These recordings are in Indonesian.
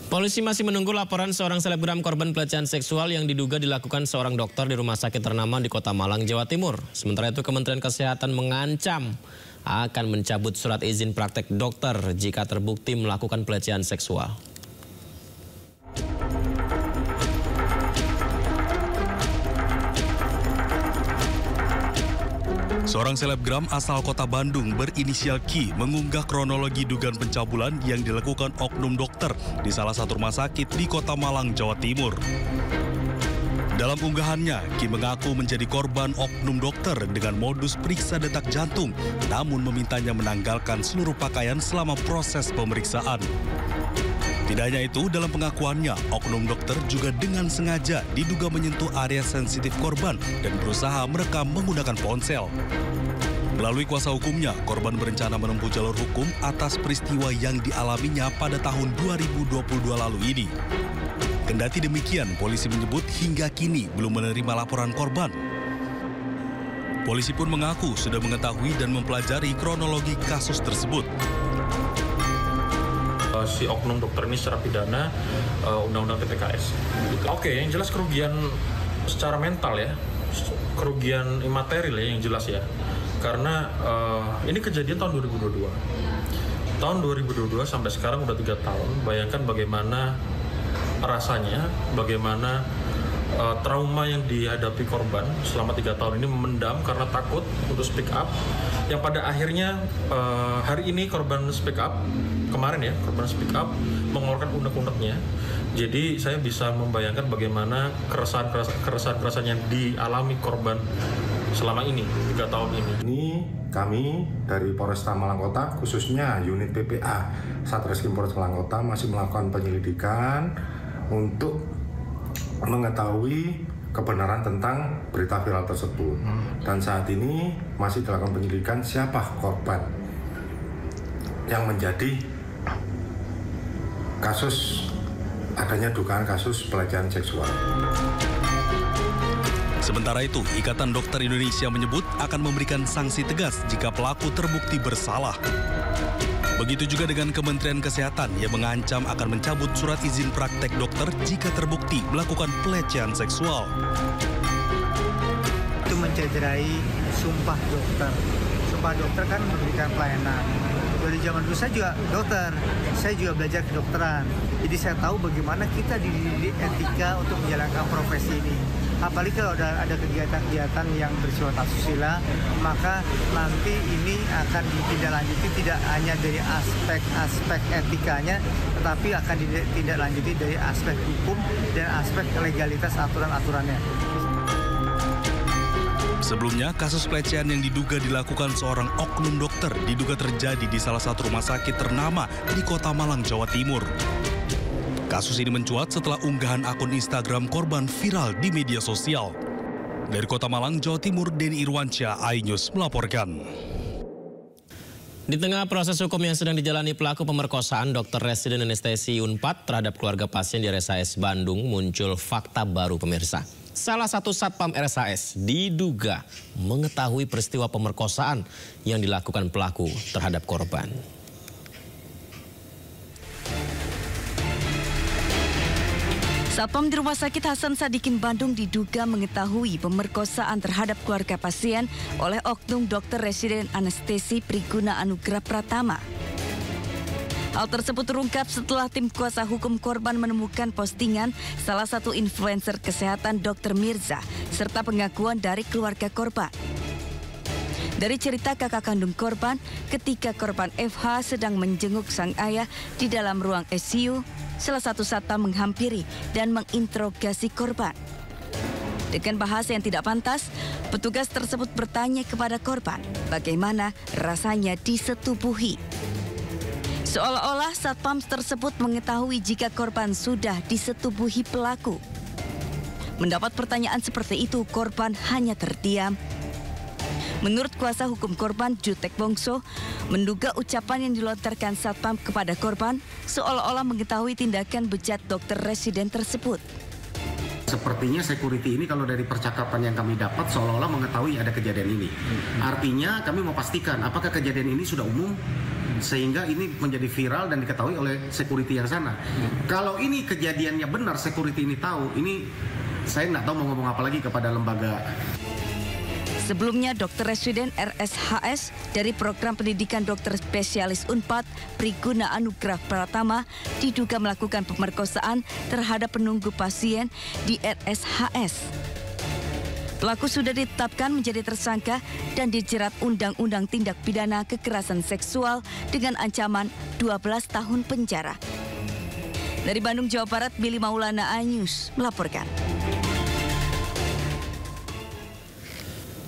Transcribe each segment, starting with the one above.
Polisi masih menunggu laporan seorang selebgram korban pelecehan seksual yang diduga dilakukan seorang dokter di rumah sakit ternama di Kota Malang, Jawa Timur. Sementara itu Kementerian Kesehatan mengancam akan mencabut surat izin praktek dokter jika terbukti melakukan pelecehan seksual. Seorang selebgram asal kota Bandung berinisial Ki mengunggah kronologi dugaan pencabulan yang dilakukan oknum dokter di salah satu rumah sakit di Kota Malang, Jawa Timur. Dalam unggahannya, Ki mengaku menjadi korban oknum dokter dengan modus periksa detak jantung, namun memintanya menanggalkan seluruh pakaian selama proses pemeriksaan. Tidak hanya itu, dalam pengakuannya, oknum dokter juga dengan sengaja diduga menyentuh area sensitif korban dan berusaha merekam menggunakan ponsel. Melalui kuasa hukumnya, korban berencana menempuh jalur hukum atas peristiwa yang dialaminya pada tahun 2022 lalu ini. Kendati demikian, polisi menyebut hingga kini belum menerima laporan korban. Polisi pun mengaku sudah mengetahui dan mempelajari kronologi kasus tersebut. Si oknum dokter ini secara pidana undang-undang TPKS. Oke, yang jelas kerugian secara mental ya, kerugian imaterial ya yang jelas ya. Karena ini kejadian tahun 2022. Tahun 2022 sampai sekarang udah 3 tahun. Bayangkan bagaimana rasanya, bagaimana trauma yang dihadapi korban selama 3 tahun ini memendam karena takut untuk speak up. Yang pada akhirnya hari ini korban speak up, kemarin ya korban speak up mengeluarkan unek-uneknya. Jadi saya bisa membayangkan bagaimana keresahan yang dialami korban selama ini 3 tahun ini. Ini kami dari Polresta Malang Kota, khususnya unit PPA Satreskrim Polres Malang Kota masih melakukan penyelidikan untuk mengetahui kebenaran tentang berita viral tersebut. Dan saat ini masih dilakukan penyelidikan siapa korban yang menjadi kasus adanya dugaan kasus pelecehan seksual. Sementara itu, Ikatan Dokter Indonesia menyebut akan memberikan sanksi tegas jika pelaku terbukti bersalah. Begitu juga dengan Kementerian Kesehatan yang mengancam akan mencabut surat izin praktek dokter jika terbukti melakukan pelecehan seksual. Itu mencederai sumpah dokter. Sumpah dokter kan memberikan pelayanan. Dari zaman dulu saya juga dokter, saya juga belajar kedokteran. Jadi saya tahu bagaimana kita dididik etika untuk menjalankan profesi ini. Apalagi kalau ada kegiatan-kegiatan yang bersifat asusila, maka nanti ini akan ditindaklanjuti tidak hanya dari aspek etikanya, tetapi akan ditindaklanjuti dari aspek hukum dan aspek legalitas aturan-aturannya. Sebelumnya, kasus pelecehan yang diduga dilakukan seorang oknum dokter diduga terjadi di salah satu rumah sakit ternama di Kota Malang, Jawa Timur. Kasus ini mencuat setelah unggahan akun Instagram korban viral di media sosial. Dari Kota Malang, Jawa Timur, Denny Irwansyah, iNews melaporkan. Di tengah proses hukum yang sedang dijalani pelaku pemerkosaan dokter residen anestesi Unpad terhadap keluarga pasien di RSAS Bandung, muncul fakta baru pemirsa. Salah satu satpam RSAS diduga mengetahui peristiwa pemerkosaan yang dilakukan pelaku terhadap korban. Satpam di Rumah Sakit Hasan Sadikin Bandung diduga mengetahui pemerkosaan terhadap keluarga pasien oleh oknum dokter residen anestesi Priguna Anugrah Pratama. Hal tersebut terungkap setelah tim kuasa hukum korban menemukan postingan salah satu influencer kesehatan Dr. Mirza serta pengakuan dari keluarga korban. Dari cerita kakak kandung korban, ketika korban FH sedang menjenguk sang ayah di dalam ruang ICU, salah satu satpam menghampiri dan menginterogasi korban. Dengan bahasa yang tidak pantas, petugas tersebut bertanya kepada korban bagaimana rasanya disetubuhi. Seolah-olah satpam tersebut mengetahui jika korban sudah disetubuhi pelaku. Mendapat pertanyaan seperti itu, korban hanya terdiam. Menurut kuasa hukum korban, Jutek Bongso, menduga ucapan yang dilontarkan satpam kepada korban seolah-olah mengetahui tindakan bejat dokter residen tersebut. Sepertinya security ini kalau dari percakapan yang kami dapat seolah-olah mengetahui ada kejadian ini. Artinya kami mau pastikan apakah kejadian ini sudah umum sehingga ini menjadi viral dan diketahui oleh security yang sana. Kalau ini kejadiannya benar, security ini tahu, ini saya nggak tahu mau ngomong apa lagi kepada lembaga. Sebelumnya, Dr. Residen RSHS dari Program Pendidikan Dokter Spesialis Unpad, Priguna Anugrah Pratama, diduga melakukan pemerkosaan terhadap penunggu pasien di RSHS. Pelaku sudah ditetapkan menjadi tersangka dan dijerat Undang-Undang Tindak Pidana Kekerasan Seksual dengan ancaman 12 tahun penjara. Dari Bandung, Jawa Barat, Billy Maulana, iNews melaporkan.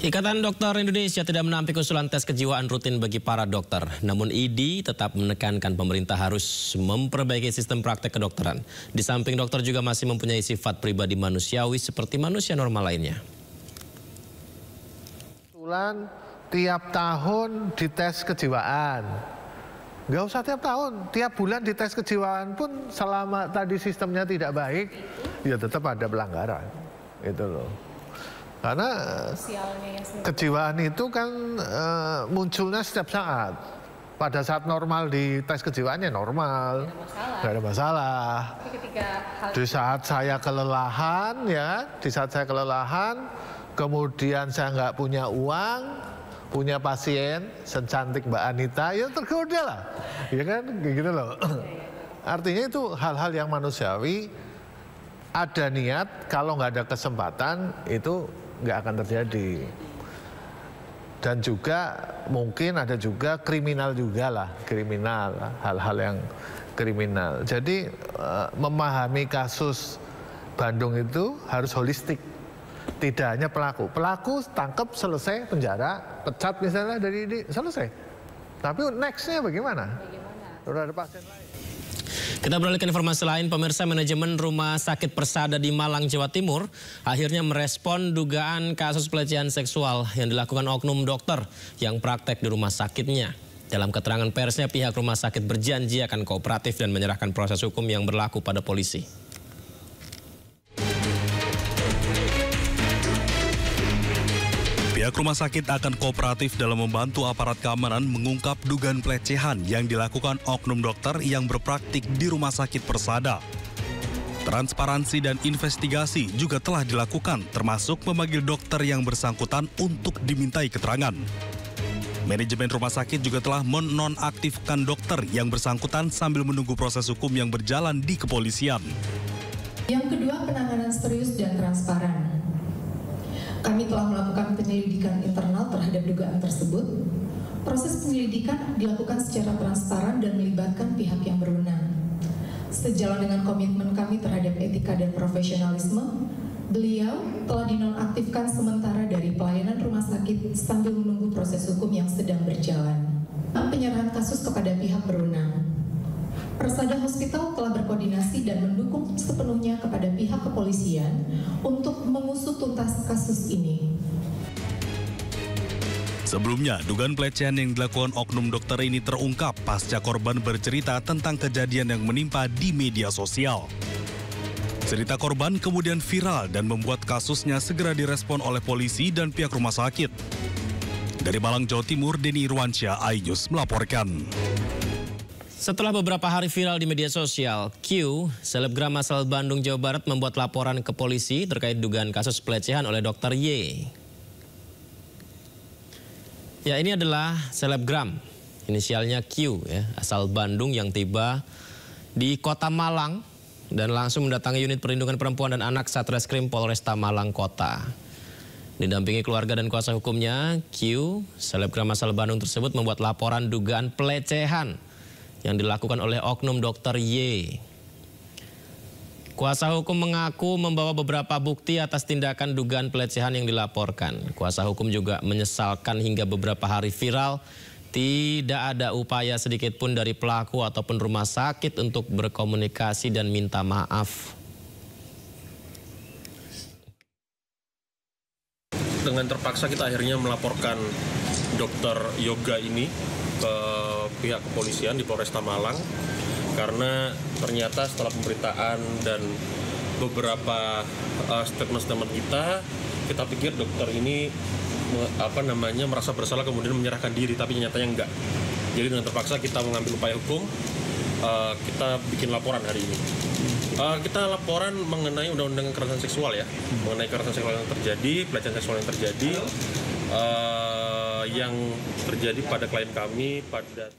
Ikatan Dokter Indonesia tidak menampik usulan tes kejiwaan rutin bagi para dokter. Namun IDI tetap menekankan pemerintah harus memperbaiki sistem praktek kedokteran. Di samping dokter juga masih mempunyai sifat pribadi manusiawi seperti manusia normal lainnya. Usulan tiap tahun dites kejiwaan. Nggak usah tiap tahun, tiap bulan dites kejiwaan pun selama tadi sistemnya tidak baik, ya tetap ada pelanggaran. Itu loh. Karena kejiwaan itu kan munculnya setiap saat. Pada saat normal di tes kejiwaannya normal, nggak ada masalah. Di saat saya kelelahan, ya, di saat saya kelelahan, kemudian saya nggak punya uang, punya pasien secantik Mbak Anita, ya tergoda lah, ya kan, kayak gitu loh. Artinya itu hal-hal yang manusiawi. Ada niat, kalau nggak ada kesempatan itu nggak akan terjadi. Dan juga mungkin ada juga kriminal juga lah, kriminal, hal-hal yang kriminal. Jadi memahami kasus Bandung itu harus holistik, tidak hanya pelaku. Pelaku tangkap, selesai, penjara, pecat misalnya dari ini, selesai. Tapi nextnya bagaimana? Udah ada pasien lain. Kita beralih ke informasi lain, pemirsa. Manajemen Rumah Sakit Persada di Malang, Jawa Timur akhirnya merespon dugaan kasus pelecehan seksual yang dilakukan oknum dokter yang praktek di rumah sakitnya. Dalam keterangan persnya, pihak rumah sakit berjanji akan kooperatif dan menyerahkan proses hukum yang berlaku pada polisi. Pihak rumah sakit akan kooperatif dalam membantu aparat keamanan mengungkap dugaan pelecehan yang dilakukan oknum dokter yang berpraktik di Rumah Sakit Persada. Transparansi dan investigasi juga telah dilakukan, termasuk memanggil dokter yang bersangkutan untuk dimintai keterangan. Manajemen rumah sakit juga telah menonaktifkan dokter yang bersangkutan sambil menunggu proses hukum yang berjalan di kepolisian. Yang kedua, penanganan serius dan transparan. Kami telah melakukan penyelidikan internal terhadap dugaan tersebut. Proses penyelidikan dilakukan secara transparan dan melibatkan pihak yang berwenang. Sejalan dengan komitmen kami terhadap etika dan profesionalisme, beliau telah dinonaktifkan sementara dari pelayanan rumah sakit sambil menunggu proses hukum yang sedang berjalan. Penyerahan kasus kepada pihak berwenang. Persada Hospital telah berkoordinasi dan mendukung sepenuhnya kepada pihak kepolisian untuk mengusut tuntas kasus ini. Sebelumnya, dugaan pelecehan yang dilakukan oknum dokter ini terungkap pasca korban bercerita tentang kejadian yang menimpa di media sosial. Cerita korban kemudian viral dan membuat kasusnya segera direspon oleh polisi dan pihak rumah sakit. Dari Malang, Jawa Timur, Denny Irwansyah, iNews melaporkan. Setelah beberapa hari viral di media sosial, Q, selebgram asal Bandung, Jawa Barat, membuat laporan ke polisi terkait dugaan kasus pelecehan oleh Dr. Y. Ya, ini adalah selebgram, inisialnya Q, ya, asal Bandung yang tiba di Kota Malang dan langsung mendatangi unit perlindungan perempuan dan anak Satreskrim Polresta Malang Kota. Didampingi keluarga dan kuasa hukumnya, Q, selebgram asal Bandung tersebut membuat laporan dugaan pelecehan yang dilakukan oleh oknum Dr. Y. Kuasa hukum mengaku membawa beberapa bukti atas tindakan dugaan pelecehan yang dilaporkan. Kuasa hukum juga menyesalkan hingga beberapa hari viral tidak ada upaya sedikit pun dari pelaku ataupun rumah sakit untuk berkomunikasi dan minta maaf. Dengan terpaksa kita akhirnya melaporkan Dokter Yoga ini ke pihak kepolisian di Polresta Malang karena ternyata setelah pemberitaan dan beberapa statement-statement kita pikir dokter ini merasa bersalah kemudian menyerahkan diri, tapi nyatanya enggak. Jadi dengan terpaksa kita mengambil upaya hukum, kita bikin laporan hari ini. Kita laporan mengenai undang-undang kekerasan seksual ya, mengenai kekerasan seksual yang terjadi, pelecehan seksual yang terjadi pada klien kami pada